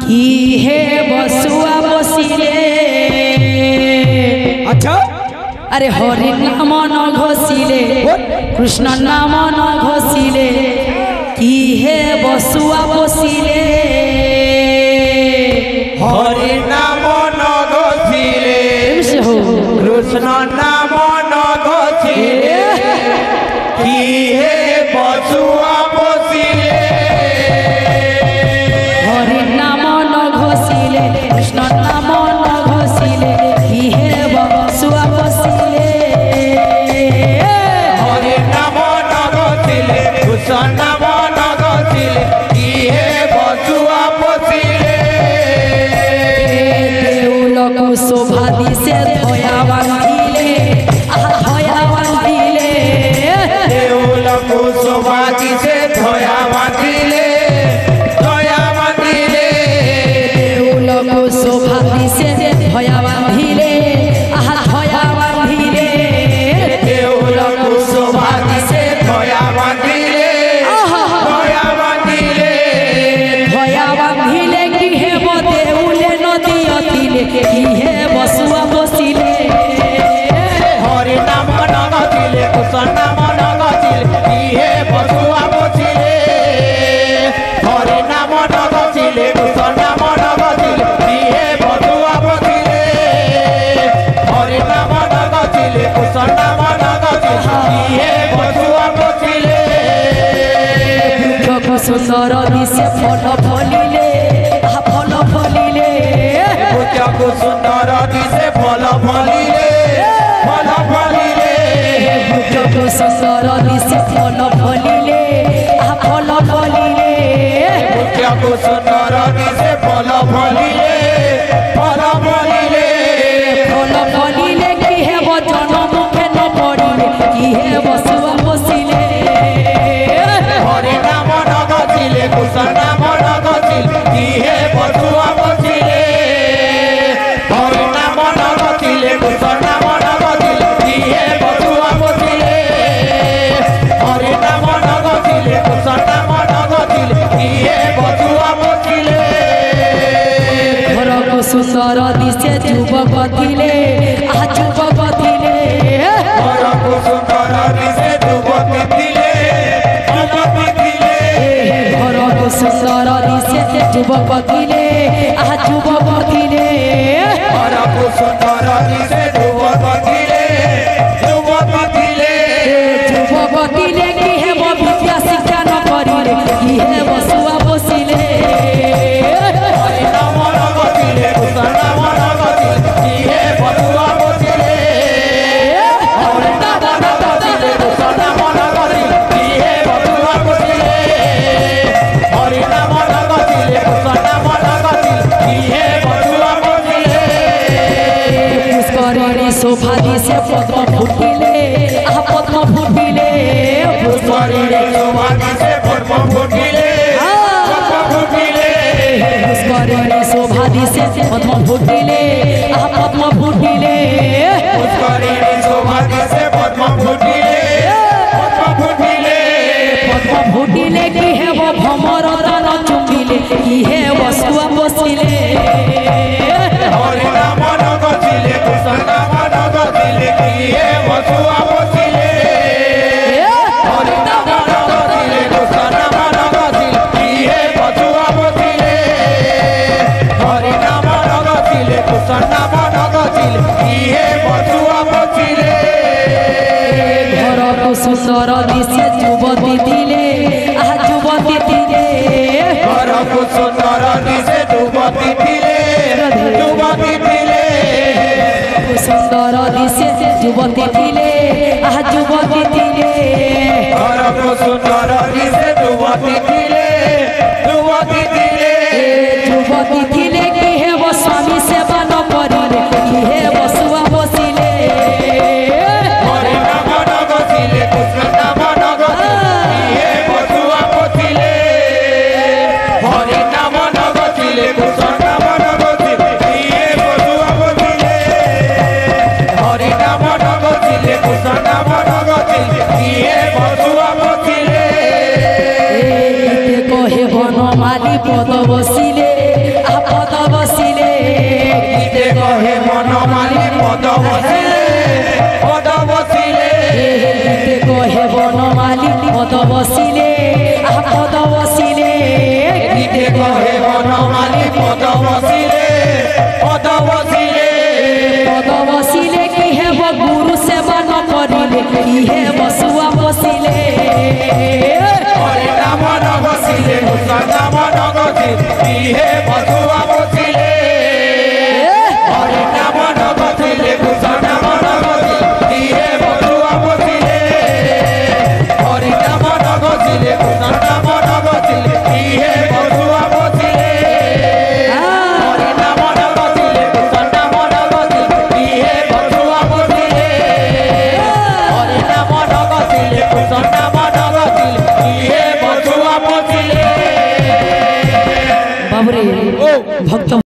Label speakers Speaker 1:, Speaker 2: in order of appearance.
Speaker 1: কি হে বসুয়া বসিলে
Speaker 2: আচ্ছা
Speaker 1: আরে হরি নাম ন ঘষিলে কৃষ্ণ নাম ন ঘষিলে কি হে বসুয়া বসিলে
Speaker 2: হরি নাম ন ঘষিলে কৃষ্ণ নাম ন ঘষিলে কি হে বসুয়া বসিলে
Speaker 1: হরি নাম ন ঘষিলে কৃষ্ণ নাম ন ঘষিলে কি হে বসুয়া বসিলে
Speaker 2: হরি নাম ন ঘষিলে কৃষ্ণ নাম ন ঘষিলে কি হে বসুয়া বসিলে
Speaker 1: দেউলকু শোভা দিছে ধয়া বাঁধিলে ধয়া বাঁধিলে
Speaker 2: দেউলকু শোভা দিছে ধয়া বাঁধিলে ধয়া বাঁধিলে
Speaker 1: দেউলকু শোভা দিছে ধয়া বাঁধিলে ধয়া বাঁধিলে
Speaker 2: দেউলকু শোভা দিছে ধয়া বাঁধিলে ধয়া বাঁধিলে
Speaker 1: ধয়া বাঁধিলে কি হেব দেউলে নদী অতিলে কি হে বসুয়া বসিলে
Speaker 2: হরি নাম ন ঘষিলে কৃষ্ণ নাম ন ঘষিলে কি হে বসুয়া বসিলে হরি নাম ন ঘষিলে কৃষ্ণ নাম ন ঘষিলে কি হে বসুয়া বসিলে হরি নাম ন ঘষিলে কৃষ্ণ নাম ন ঘষিলে কি হে বসুয়া বসিলে
Speaker 1: বৃক্ষকু সুন্দর দিশে ফল ফলিলে ফল ফলিলে
Speaker 2: বৃক্ষকু সুন্দর দিশে ফল ফলিলে ফল ফলিলে
Speaker 1: বৃক্ষকু সুন্দর দিশে ফল ফলিলে ফল ফলিলে
Speaker 2: বৃক্ষকু সুন্দর দিশে ফল ফলিলে ফল ফলিলে
Speaker 1: ফল ফলিলে কি হেব জনমুখে ন পড়িলে কি হে বসুয়া বসিলে
Speaker 2: হরি নাম ন ঘষিলে কৃষ্ণ নাম ন ঘষিলে কি হে বসুয়া বসিলে হরি নাম ন ঘষিলে কৃষ্ণ নাম ন ঘষিলে কি হে বসুয়া বসিলে হরি নাম ন ঘষিলে কৃষ্ণ নাম ন ঘষিলে কি হে বসুয়া বসিলে
Speaker 1: ঘরকু সুন্দর দিশে যুবক দিলে যুবক দিলে
Speaker 2: ঘরকু সুন্দর দিশে যুবতী দিলে যুবতী দিলে
Speaker 1: ঘরকু সুন্দর দিশে যুবক দিলে যুবক দিলে
Speaker 2: ঘরকু সুন্দর দিশে যুবক দিলে যুবতী দিলে
Speaker 1: যুবক দিলে কি হেব বিদ্যা শিক্ষা ন করিলে কি হে বসুয়া বসিলে
Speaker 2: হরি নাম ন ঘষিলে কৃষ্ণ নাম ন ঘষিলে কি হে বসুয়া বসিলে হরি নাম ন ঘষিলে কৃষ্ণ নাম ন ঘষিলে কি হে বসুয়া বসিলে হরি নাম ন ঘষিলে কৃষ্ণ নাম ন ঘষিলে কি হে বসুয়া বসিলে
Speaker 1: পুষ্করিণী শোভা দিশে পদ্ম ফুটিলে পদ্ম ফুটিলে
Speaker 2: পুষ্করিণী শোভা দিশে পদ্ম ফুটিলে পদ্ম ফুটিলে
Speaker 1: পুষ্করিণী শোভা দিশে পদ্ম ফুটিলে পদ্ম ফুটিলে
Speaker 2: পুষ্করিণী শোভা দিশে পদ্ম ফুটিলে পদ্ম ফুটিলে
Speaker 1: পদ্ম ফুটিলে কি হেব ভ্রমর দান চুম্বিলে কি হে বসুয়া বসিলে
Speaker 2: হরি নাম ন ঘষিলে কৃষ্ণ নাম ন ঘষিলে কি হে বসুয়া বসিলে হরি নাম ন ঘষিলে কৃষ্ণ নাম ন ঘষিলে কি হে বসুয়া বসিলে হরি নাম ন ঘষিলে কৃষ্ণ নাম ন ঘষিলে কি হে বসুয়া বসিলে
Speaker 1: ঘরকু সুন্দর দিশে যুবতী দিলে যুবতী দিলে
Speaker 2: ঘরকু সুন্দর দিশে যুবতী দিলে যুবতী দিলে
Speaker 1: সুন্দর দিশে যুবতী দিলে যুবতী দিলে
Speaker 2: ঘরকু সুন্দর দিশে যুবতী দিলে যুবতী দিলে
Speaker 1: যুবতী দিলে কি হেব স্বামী সেবা ন করিলে কি হে বসুয়া বসিলে
Speaker 2: হরি নাম ন ঘষিলে কৃষ্ণ নাম ন ঘষিলে কি হে বসুয়া বসিলে হরি নাম ন ঘষিলে কৃষ্ণ নাম ন ঘষিলে কি হে বসুয়া বসিলে হরি নাম ন ঘষিলে কৃষ্ণ নাম ন ঘষিলে কি হে বসুয়া বসিলে
Speaker 1: কহে বনমালী পদ
Speaker 2: পদ বসিলে পদ বসিলে
Speaker 1: গীতে কহে বনমালী পদ বসিলে পদ বসিলে
Speaker 2: গীতে কহে বনমালী পদ বসিলে পদ বসিলে
Speaker 1: পদ বসিলে কি হেব গুরু সেবা ন করিলে কি হে বসুয়া বসিলে
Speaker 2: হরি নাম ন ঘষিলে কৃষ্ণ নাম ন ঘষিলে কি হে বসুয়া বসিলে হরি নাম ন ঘষিলে কৃষ্ণ নাম ন ঘষিলে কি হে বসুয়া বসিলে হরি নাম ন ঘষিলে কৃষ্ণ নাম ন ঘষিলে কি হে বসুয়া বসিলে হরি নাম ন ঘষিলে কৃষ্ণ নাম ন ঘষিলে কি হে বসুয়া বসিলে হরি নাম ন ঘষিলে কৃষ্ণ নাম ন ঘষিলে কি হে বসুয়া বসিলে
Speaker 1: বাবরে ভক্ত